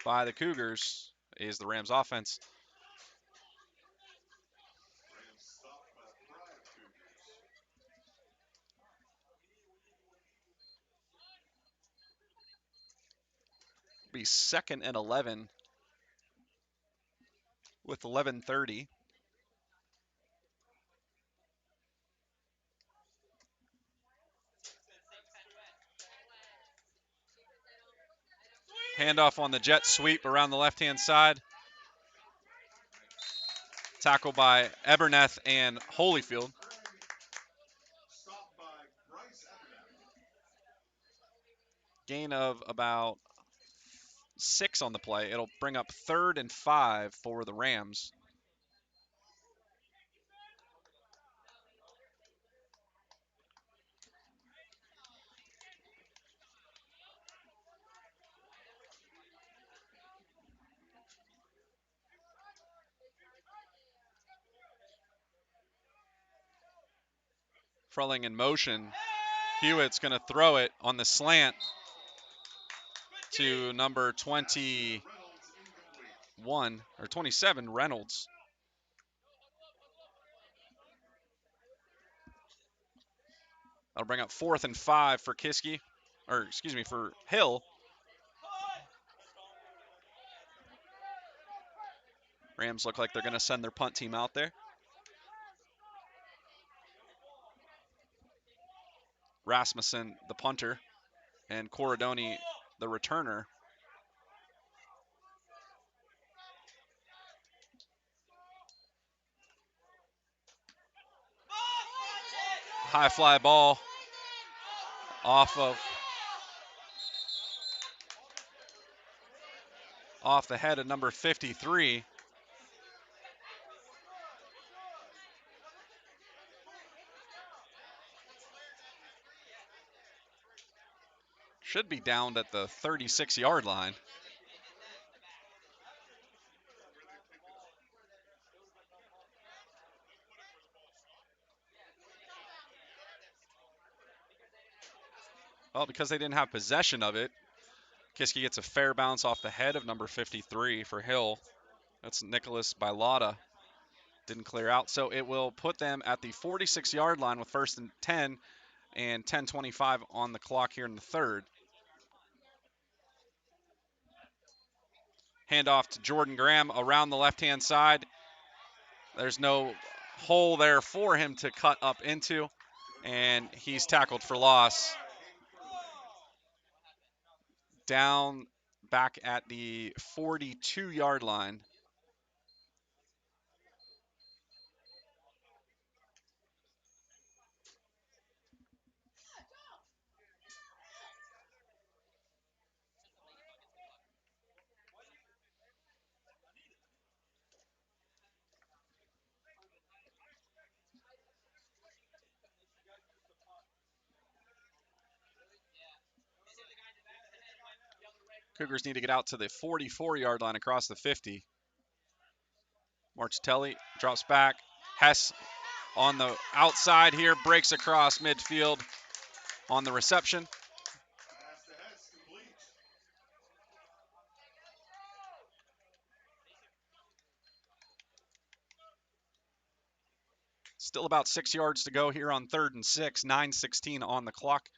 Speaker 1: by the Cougars is the Rams offense.
Speaker 2: Rams stopped by 5 Cougars.
Speaker 1: Be second and 11 with 11:30. Handoff on the jet sweep around the left-hand side. Tackle by Eberneth and Holyfield.
Speaker 2: Stopped by Bryce Abernathy.
Speaker 1: Gain of about 6 on the play. It'll bring up 3rd and 5 for the Rams. Frelling in motion. Hewitt's going to throw it on the slant to number 21 or 27, Reynolds. That'll bring up 4th and 5 for Kiski, or excuse me, for Hill. Rams look like they're going to send their punt team out there. Rasmussen, the punter, and Corradoni, the returner. High fly ball off the head of number 53. Should be downed at the 36-yard line. Well, because they didn't have possession of it, Kiski gets a fair bounce off the head of number 53 for Hill. That's Nicholas Ballard. Didn't clear out, so it will put them at the 46-yard line with 1st and 10 and 10:25 on the clock here in the 3rd. Handoff to Jordan Graham around the left-hand side. There's no hole there for him to cut up into, and he's tackled for loss. Down back at the 42-yard line. Cougars need to get out to the 44-yard line across the 50. Martirelli drops back. Hess on the outside here, breaks across midfield on the reception.
Speaker 2: Pass to Hess, complete.
Speaker 1: Still about 6 yards to go here on 3rd and 6, 9:16 on the clock.